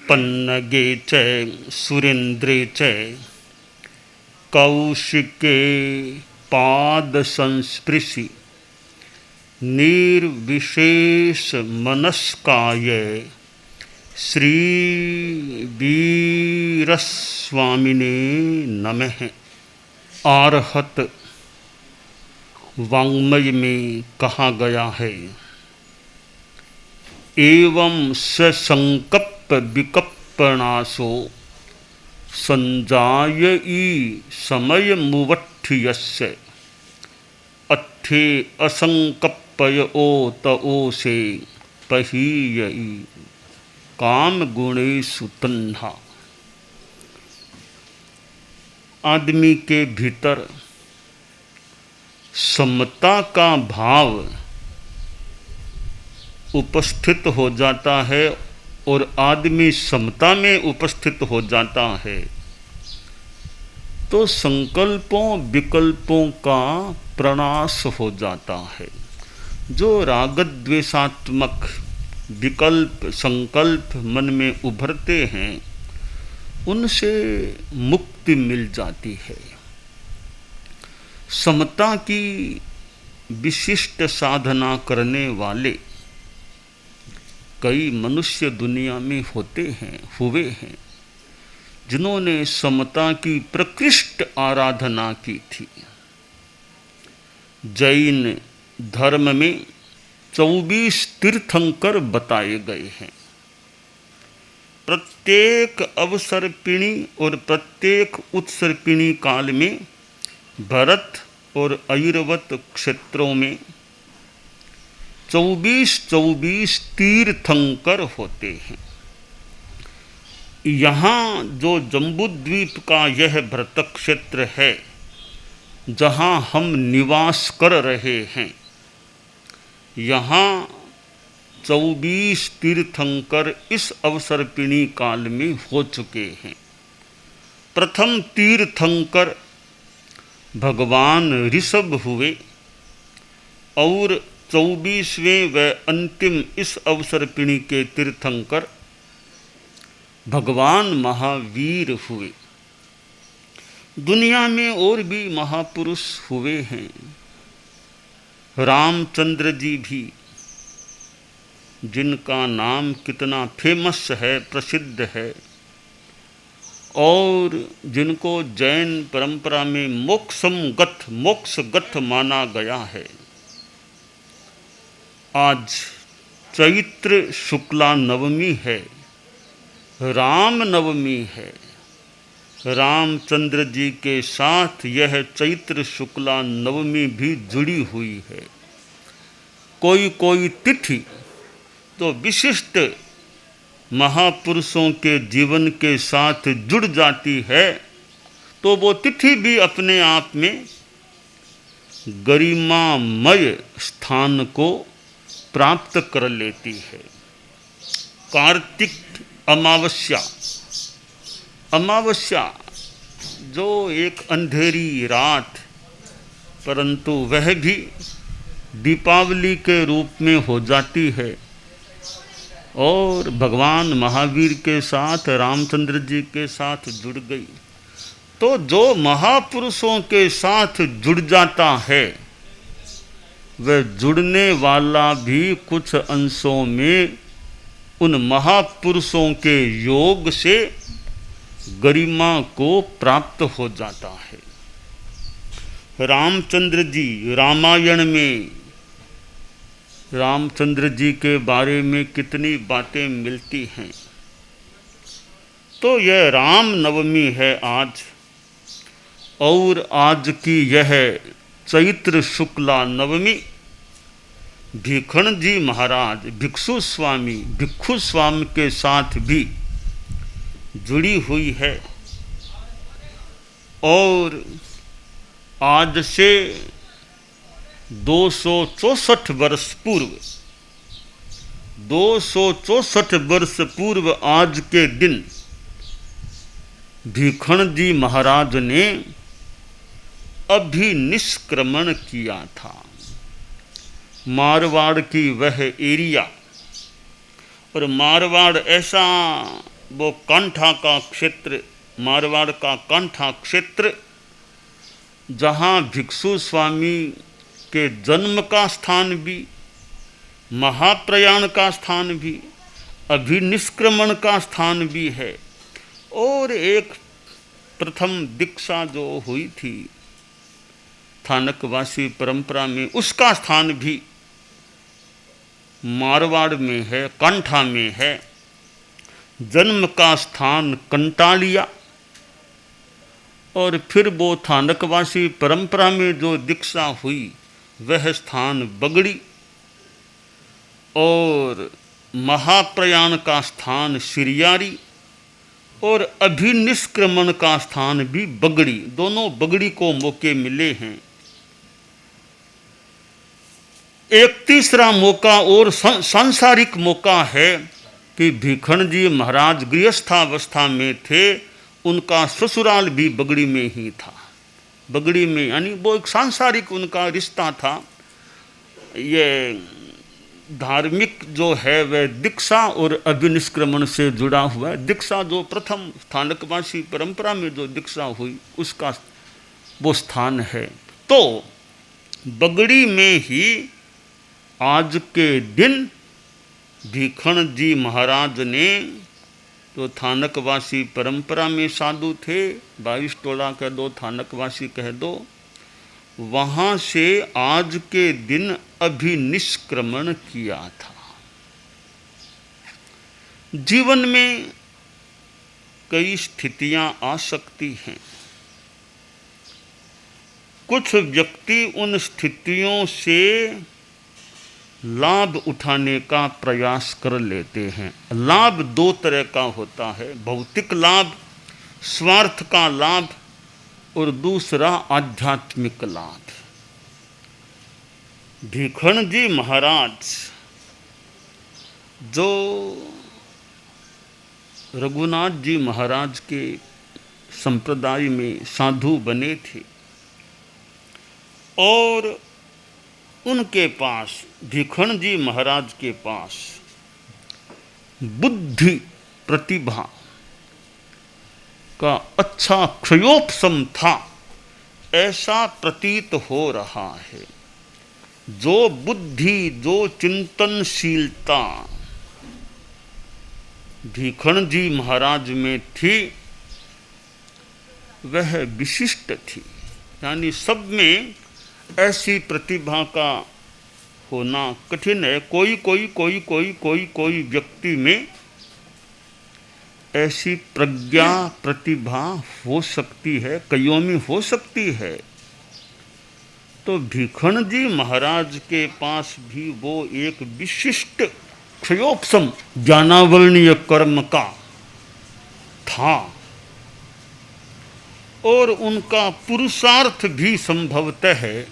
पन्नगे च सुरेन्द्रे च कौशिके पाद संस्पृशि निर्विशेष मनस्काय श्री वीरस्वामिने नमः। आर्हत वाङ्मय में कहा गया है, एवं ससंकप्प विकप्पनाशो संजायई समय मुवट्ठियस्य अट्ठे असंकप्पय ओत ओसे पहीयई काम गुणेषु तन्हा। आदमी के भीतर समता का भाव उपस्थित हो जाता है और आदमी समता में उपस्थित हो जाता है तो संकल्पों विकल्पों का प्रणाश हो जाता है। जो रागद्वेषात्मक विकल्प संकल्प मन में उभरते हैं उनसे मुक्ति मिल जाती है। समता की विशिष्ट साधना करने वाले कई मनुष्य दुनिया में हुए हैं जिन्होंने समता की प्रकृष्ट आराधना की थी। जैन धर्म में 24 तीर्थंकर बताए गए हैं। प्रत्येक अवसर्पिणी और प्रत्येक उत्सर्पिणी काल में भरत और ऐरवत क्षेत्रों में 24 तीर्थंकर होते हैं। यहाँ जो जम्बूद्वीप का यह भरत क्षेत्र है जहाँ हम निवास कर रहे हैं, यहाँ 24 तीर्थंकर इस अवसर्पिणी काल में हो चुके हैं। प्रथम तीर्थंकर भगवान ऋषभ हुए और 24वें व अंतिम इस अवसर्पिणी के तीर्थंकर भगवान महावीर हुए। दुनिया में और भी महापुरुष हुए हैं। रामचंद्र जी भी, जिनका नाम कितना फेमस है, प्रसिद्ध है और जिनको जैन परंपरा में मोक्षगत माना गया है। आज चैत्र शुक्ला नवमी है, राम नवमी है। रामचंद्र जी के साथ यह चैत्र शुक्ला नवमी भी जुड़ी हुई है। कोई तिथि तो विशिष्ट महापुरुषों के जीवन के साथ जुड़ जाती है तो वो तिथि भी अपने आप में गरिमामय स्थान को प्राप्त कर लेती है। कार्तिक अमावस्या जो एक अंधेरी रात, परंतु वह भी दीपावली के रूप में हो जाती है और भगवान महावीर के साथ रामचंद्र जी के साथ जुड़ गई। तो जो महापुरुषों के साथ जुड़ जाता है वह जुड़ने वाला भी कुछ अंशों में उन महापुरुषों के योग से गरिमा को प्राप्त हो जाता है। रामचंद्र जी, रामायण में रामचंद्र जी के बारे में कितनी बातें मिलती हैं। तो यह राम नवमी है आज, और आज की यह चैत्र शुक्ला नवमी भीखण जी महाराज भिक्षु स्वामी के साथ भी जुड़ी हुई है। और आज से 264 वर्ष पूर्व आज के दिन भीखण जी महाराज ने अभिनिष्क्रमण किया था। मारवाड़ की वह एरिया, और मारवाड़ ऐसा वो कांठा का क्षेत्र, मारवाड़ का कांठा क्षेत्र, जहाँ भिक्षु स्वामी के जन्म का स्थान भी, महाप्रयाण का स्थान भी, अभिनिष्क्रमण का स्थान भी है, और एक प्रथम दीक्षा जो हुई थी थानकवासी परंपरा में, उसका स्थान भी मारवाड़ में है, कांठा में है। जन्म का स्थान कंटालिया, और फिर वो थानकवासी परंपरा में जो दीक्षा हुई वह स्थान बगड़ी, और महाप्रयाण का स्थान सिरियारी, और अभिनिष्क्रमण का स्थान भी बगड़ी। दोनों बगड़ी को मौके मिले हैं। एक तीसरा मौका और सांसारिक मौका है कि भीखण जी महाराज गृहस्थावस्था में थे, उनका ससुराल भी बगड़ी में ही था। बगड़ी में यानी वो एक सांसारिक उनका रिश्ता था। ये धार्मिक जो है वह दीक्षा और अभिनिष्क्रमण से जुड़ा हुआ है। दीक्षा जो प्रथम थानकवासी परंपरा में जो दीक्षा हुई उसका वो स्थान है। तो बगड़ी में ही आज के दिन भीखण जी महाराज ने, तो थानकवासी परंपरा में साधु थे, 22 टोला कह दो, थानकवासी कह दो, वहाँ से आज के दिन अभिनिष्क्रमण किया था। जीवन में कई स्थितियां आ सकती हैं। कुछ व्यक्ति उन स्थितियों से लाभ उठाने का प्रयास कर लेते हैं। लाभ दो तरह का होता है, भौतिक लाभ, स्वार्थ का लाभ, और दूसरा आध्यात्मिक लाभ। भीखण जी महाराज जो रघुनाथ जी महाराज के संप्रदाय में साधु बने थे, और उनके पास, भीखण जी महाराज के पास बुद्धि प्रतिभा का अच्छा क्षयोपशम था, ऐसा प्रतीत हो रहा है। जो बुद्धि, जो चिंतनशीलता भीखण जी महाराज में थी वह विशिष्ट थी। यानी सब में ऐसी प्रतिभा का होना कठिन है। कोई व्यक्ति में ऐसी प्रज्ञा प्रतिभा हो सकती है, कईयों में हो सकती है। तो भीखण जी महाराज के पास भी वो एक विशिष्ट क्षयोपशम ज्ञानावरणीय कर्म का था, और उनका पुरुषार्थ भी संभवतः है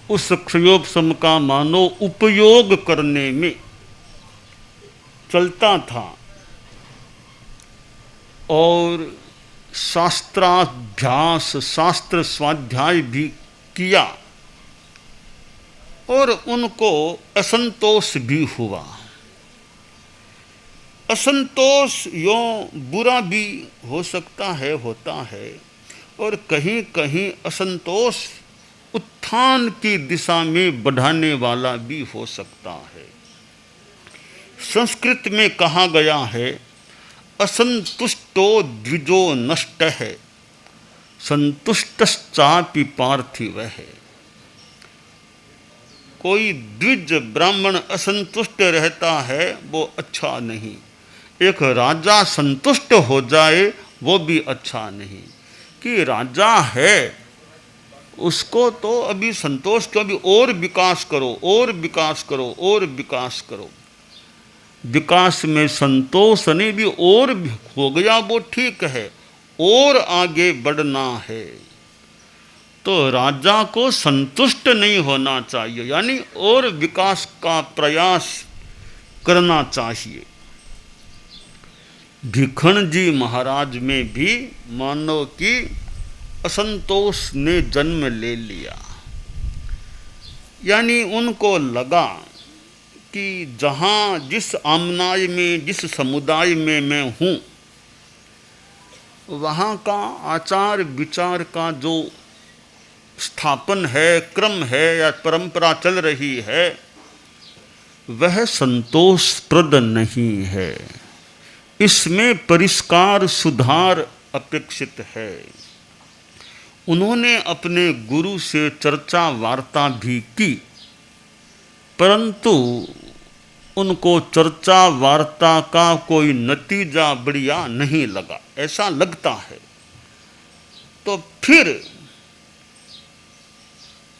उस क्षयोपशम का मानो उपयोग करने में चलता था, और शास्त्राभ्यास, शास्त्र स्वाध्याय भी किया, और उनको असंतोष भी हुआ। असंतोष यों बुरा भी हो सकता है, होता है, और कहीं कहीं असंतोष उत्थान की दिशा में बढ़ाने वाला भी हो सकता है। संस्कृत में कहा गया है, असंतुष्टो द्विजो नष्ट है, संतुष्टश्चापि पार्थिव है। कोई द्विज ब्राह्मण असंतुष्ट रहता है वो अच्छा नहीं, एक राजा संतुष्ट हो जाए वो भी अच्छा नहीं। कि राजा है उसको तो अभी संतोष को अभी और विकास करो, और विकास करो, और विकास करो। विकास में संतोष नहीं, भी और हो गया वो ठीक है, और आगे बढ़ना है। तो राजा को संतुष्ट नहीं होना चाहिए, यानी और विकास का प्रयास करना चाहिए। भीखण जी महाराज में भी मानो कि असंतोष ने जन्म ले लिया। यानी उनको लगा कि जहाँ जिस आमनाय में, जिस समुदाय में मैं हूँ, वहाँ का आचार विचार का जो स्थापन है, क्रम है या परंपरा चल रही है, वह संतोषप्रद नहीं है। इसमें परिष्कार, सुधार अपेक्षित है। उन्होंने अपने गुरु से चर्चा वार्ता भी की, परंतु उनको चर्चा वार्ता का कोई नतीजा बढ़िया नहीं लगा, ऐसा लगता है। तो फिर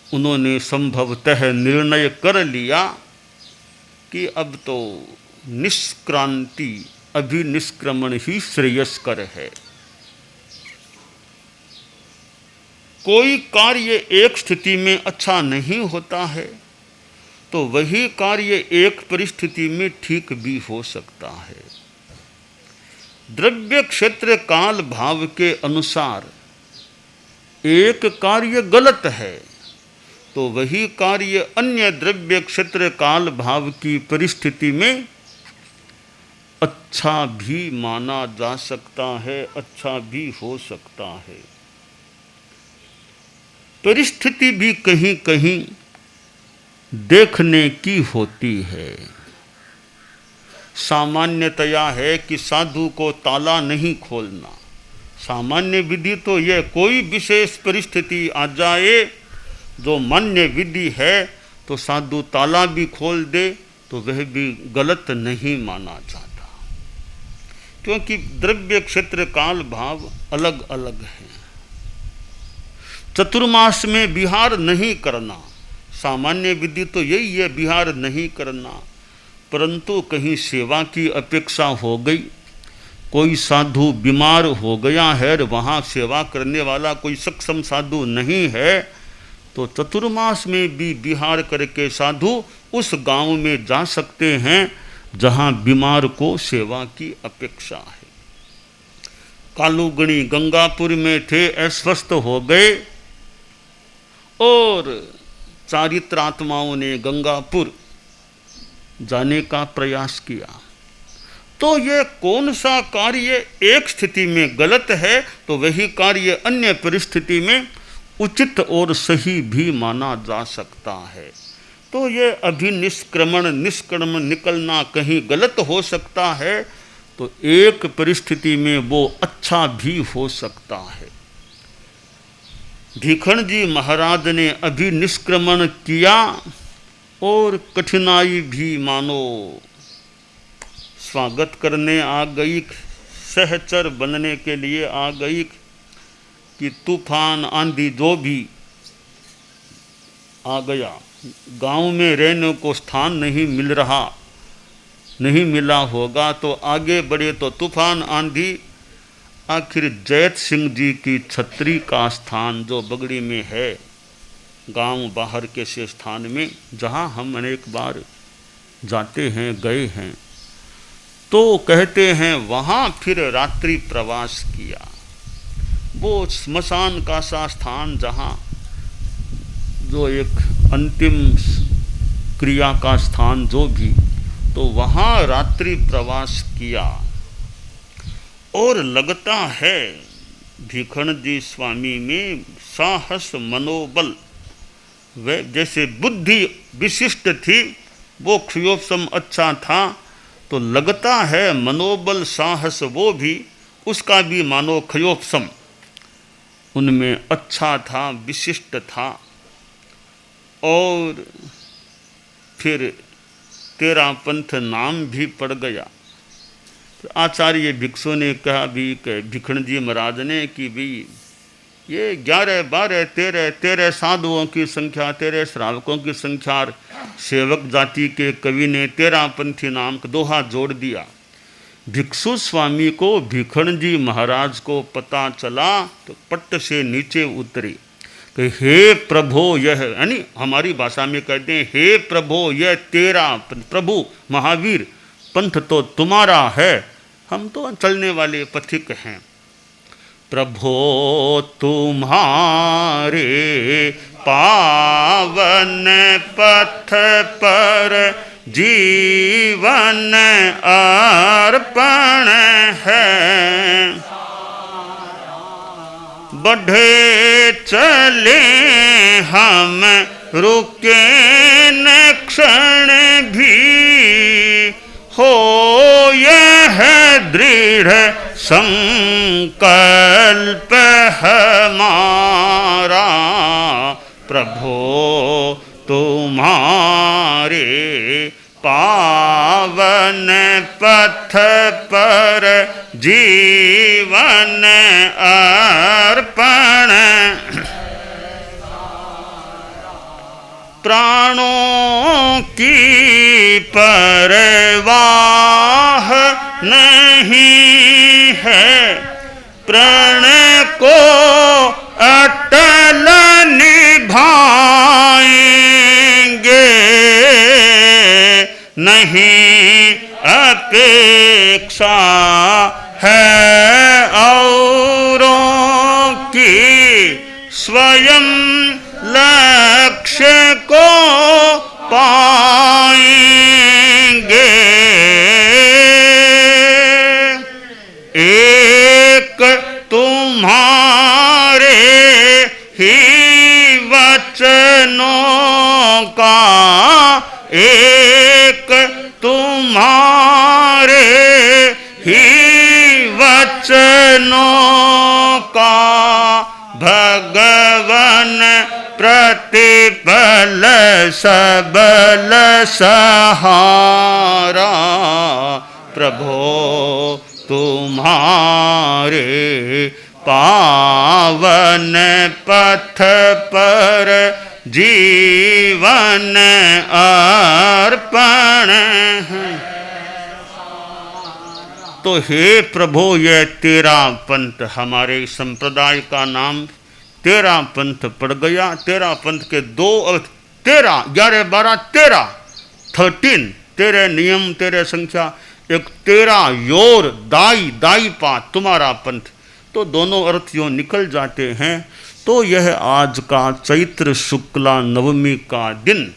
उन्होंने संभवतः निर्णय कर लिया कि अब तो निष्क्रांति, अभिनिष्क्रमण ही श्रेयस्कर है। कोई कार्य एक स्थिति में अच्छा नहीं होता है तो वही कार्य एक परिस्थिति में ठीक भी हो सकता है। द्रव्य क्षेत्र काल भाव के अनुसार एक कार्य गलत है तो वही कार्य अन्य द्रव्य क्षेत्र काल भाव की परिस्थिति में अच्छा भी माना जा सकता है, अच्छा भी हो सकता है। परिस्थिति भी कहीं कहीं देखने की होती है। सामान्यतया है कि साधु को ताला नहीं खोलना। सामान्य विधि तो यह, कोई विशेष परिस्थिति आ जाए जो मान्य विधि है तो साधु ताला भी खोल दे तो वह भी गलत नहीं माना जाता, क्योंकि द्रव्य क्षेत्र काल भाव अलग अलग हैं। चतुर्मास में विहार नहीं करना, सामान्य विधि तो यही है, विहार नहीं करना। परंतु कहीं सेवा की अपेक्षा हो गई, कोई साधु बीमार हो गया है और वहाँ सेवा करने वाला कोई सक्षम साधु नहीं है, तो चतुर्मास में भी विहार करके साधु उस गांव में जा सकते हैं जहाँ बीमार को सेवा की अपेक्षा है। कालूगणी गंगापुर में थे, अस्वस्थ हो गए और चारित्रात्माओं ने गंगापुर जाने का प्रयास किया। तो ये कौन सा कार्य एक स्थिति में गलत है तो वही कार्य अन्य परिस्थिति में उचित और सही भी माना जा सकता है। तो ये अभिनिष्क्रमण, निष्क्रमण निकलना कहीं गलत हो सकता है तो एक परिस्थिति में वो अच्छा भी हो सकता है। भीखण जी महाराज ने अभिनिष्क्रमण किया और कठिनाई भी मानो स्वागत करने आ गई, सहचर बनने के लिए आ गई कि तूफान आंधी जो भी आ गया, गांव में रहने को स्थान नहीं मिल रहा, नहीं मिला होगा तो आगे बढ़े तो तूफान आंधी, आखिर जैत सिंह जी की छत्री का स्थान जो बगड़ी में है, गांव बाहर के से स्थान में जहां हम अनेक बार जाते हैं, गए हैं, तो कहते हैं वहां फिर रात्रि प्रवास किया। वो स्मशान का सा स्थान जहां जो एक अंतिम क्रिया का स्थान जो भी, तो वहां रात्रि प्रवास किया। और लगता है भीखण जी स्वामी में साहस, मनोबल, वे जैसे बुद्धि विशिष्ट थी, वो क्षयोपम अच्छा था, तो लगता है मनोबल, साहस वो भी, उसका भी मानो क्षयोपम उनमें अच्छा था, विशिष्ट था। और फिर तेरा पंथ नाम भी पड़ गया। तो आचार्य भिक्षु ने कहा भी भीखण जी महाराज ने कि भाई ये 11, 12, 13 साधुओं की संख्या, 13 श्रावकों की संख्या, सेवक जाति के कवि ने 13 पंथी नाम का दोहा जोड़ दिया। भिक्षु स्वामी को भीखण जी महाराज को पता चला तो पट्ट से नीचे उतरे कि हे प्रभो, यह यानी हमारी भाषा में कहते हैं हे प्रभो, यह तेरा प्रभु महावीर पंथ तो तुम्हारा है, हम तो चलने वाले पथिक हैं। प्रभो तुम्हारे पावन पथ पर जीवन अर्पण है। बढ़े चले हम रुके न क्षण भी, हो यह दृढ़ संकल्प हमारा, प्रभो तुम्हारे पावन पथ पर जीवन अर्पण। प्राणों की परवाह नहीं है, प्रण को अटल निभाएंगे, नहीं अपेक्षा है औरों की, स्वयं लक्ष्य को पाएंगे। एक तुम्हारे ही वचनों का, एक तुम्हारे ही वचनों का, भगवन प्रतिपल सबल सहारा, प्रभो तुम्हारे पावन पथ पर जीवन अर्पण है। तो हे प्रभो, यह तेरा पंथ, हमारे संप्रदाय का नाम तेरा पंथ पड़ गया। तेरा पंथ के दो अर्थ, तेरा 11 12 13 13, तेरे नियम तेरे संख्या, एक तेरा योर दाई दाई पा, तुम्हारा पंथ। तो दोनों अर्थ यूँ निकल जाते हैं। तो यह आज का चैत्र शुक्ला नवमी का दिन,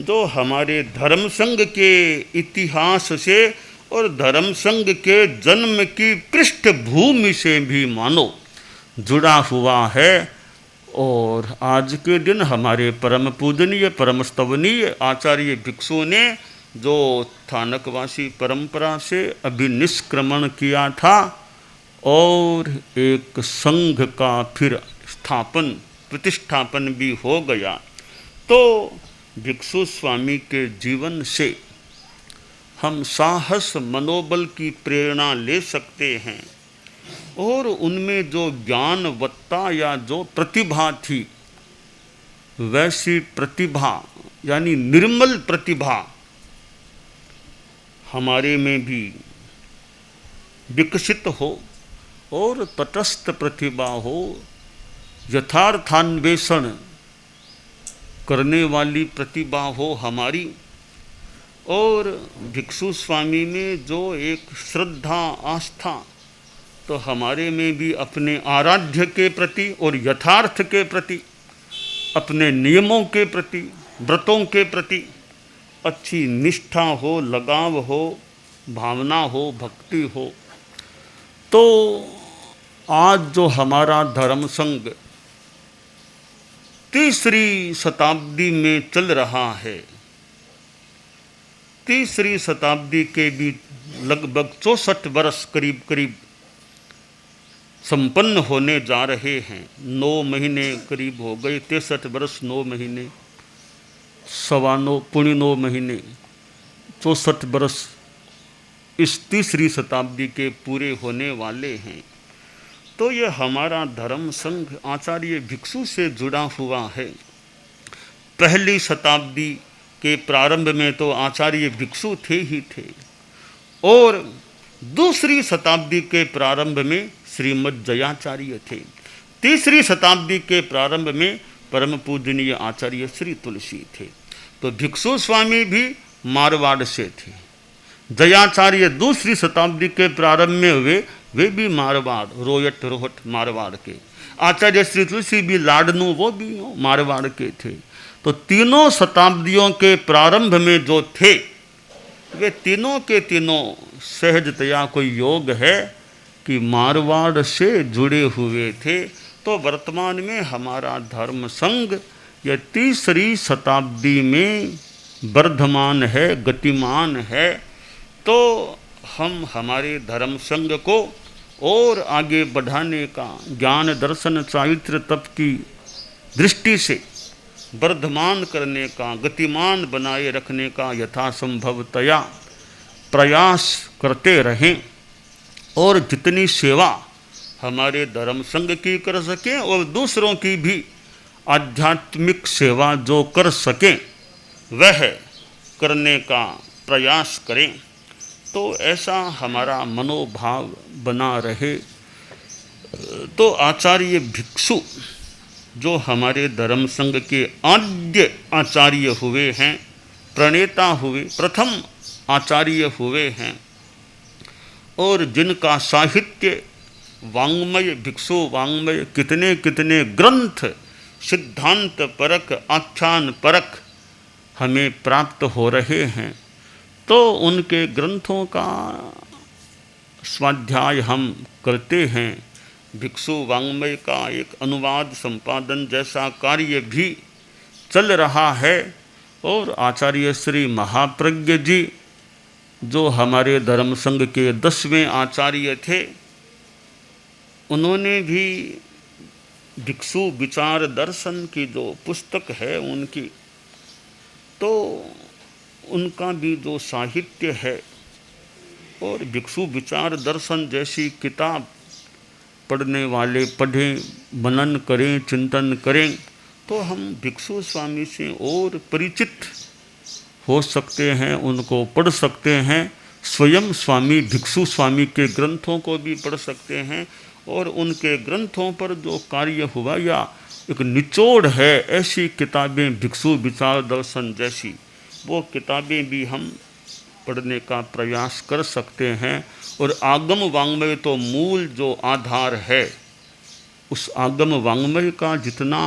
जो हमारे धर्म संघ के इतिहास से और धर्म संघ के जन्म की पृष्ठभूमि से भी मानो जुड़ा हुआ है। और आज के दिन हमारे परम पूजनीय परम स्तवनीय आचार्य भिक्षु ने जो स्थानकवासी परंपरा से अभिनिष्क्रमण किया था और एक संघ का फिर स्थापन प्रतिष्ठापन भी हो गया, तो भिक्षु स्वामी के जीवन से हम साहस मनोबल की प्रेरणा ले सकते हैं। और उनमें जो ज्ञानवत्ता या जो प्रतिभा थी, वैसी प्रतिभा यानी निर्मल प्रतिभा हमारे में भी विकसित हो और तटस्थ प्रतिभा हो, यथार्थान्वेषण करने वाली प्रतिभा हो हमारी। और भिक्षु स्वामी में जो एक श्रद्धा आस्था, तो हमारे में भी अपने आराध्य के प्रति और यथार्थ के प्रति, अपने नियमों के प्रति, व्रतों के प्रति अच्छी निष्ठा हो, लगाव हो, भावना हो, भक्ति हो। तो आज जो हमारा धर्म संघ तीसरी शताब्दी में चल रहा है, तीसरी शताब्दी के भी लगभग 64 वर्ष करीब करीब संपन्न होने जा रहे हैं। 9 महीने करीब हो गए, 63 वर्ष 9 महीने, 9.25 पुणे 9 महीने, 64 वर्ष इस तीसरी शताब्दी के पूरे होने वाले हैं। तो ये हमारा धर्म संघ आचार्य भिक्षु से जुड़ा हुआ है। पहली शताब्दी के प्रारंभ में तो आचार्य भिक्षु थे ही थे, और दूसरी शताब्दी के प्रारंभ में श्रीमद् जयाचार्य थे। तीसरी शताब्दी के प्रारंभ में परम पूजनीय आचार्य श्री तुलसी थे। तो भिक्षु स्वामी भी मारवाड़ से थे। जयाचार्य दूसरी शताब्दी के प्रारंभ में हुए, वे भी मारवाड़, रोहट मारवाड़ के। आचार्य श्री तुलसी भी लाडनू, वो भी मारवाड़ के थे। तो तीनों शताब्दियों के प्रारंभ में जो थे वे तीनों के तीनों सहजतया कोई योग है कि मारवाड़ से जुड़े हुए थे। तो वर्तमान में हमारा धर्म संघ यह तीसरी शताब्दी में वर्धमान है, गतिमान है। तो हम हमारे धर्म संघ को और आगे बढ़ाने का, ज्ञान दर्शन चारित्र तप की दृष्टि से वर्धमान करने का, गतिमान बनाए रखने का यथासंभवतया प्रयास करते रहें और जितनी सेवा हमारे धर्म संघ की कर सकें और दूसरों की भी आध्यात्मिक सेवा जो कर सकें वह करने का प्रयास करें। तो ऐसा हमारा मनोभाव बना रहे। तो आचार्य भिक्षु जो हमारे धर्म संघ के आद्य आचार्य हुए हैं, प्रणेता हुए, प्रथम आचार्य हुए हैं और जिनका साहित्य वाङ्मय, भिक्षु वाङ्मय, कितने कितने ग्रंथ सिद्धांत परक, आख्यान परक हमें प्राप्त हो रहे हैं। तो उनके ग्रंथों का स्वाध्याय हम करते हैं। भिक्षु वाङ्मय का एक अनुवाद संपादन जैसा कार्य भी चल रहा है और आचार्य श्री महाप्रज्ञ जी जो हमारे धर्म संघ के 10वें आचार्य थे, उन्होंने भी भिक्षु विचार दर्शन की जो पुस्तक है उनकी, तो उनका भी जो साहित्य है और भिक्षु विचार दर्शन जैसी किताब पढ़ने वाले पढ़ें, मनन करें, चिंतन करें तो हम भिक्षु स्वामी से और परिचित हो सकते हैं, उनको पढ़ सकते हैं। स्वयं स्वामी भिक्षु स्वामी के ग्रंथों को भी पढ़ सकते हैं और उनके ग्रंथों पर जो कार्य हुआ या एक निचोड़ है, ऐसी किताबें भिक्षु विचार दर्शन जैसी वो किताबें भी हम पढ़ने का प्रयास कर सकते हैं। और आगम वाङ्मय तो मूल जो आधार है, उस आगम वाङ्मय का जितना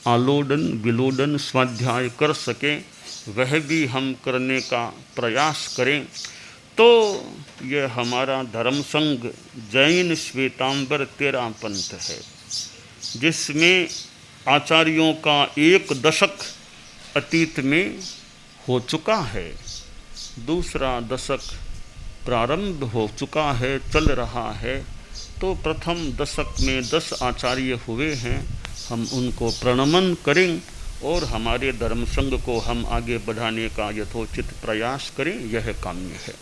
आलोडन विलोडन स्वाध्याय कर सकें वह भी हम करने का प्रयास करें। तो यह हमारा धर्म संघ जैन श्वेतांबर 13 पंथ है, जिसमें आचार्यों का 1 दशक अतीत में हो चुका है, दूसरा दशक प्रारंभ हो चुका है, चल रहा है। तो प्रथम दशक में 10 आचार्य हुए हैं, हम उनको प्रणमन करें और हमारे धर्म संघ को हम आगे बढ़ाने का यथोचित प्रयास करें, यह काम्य है।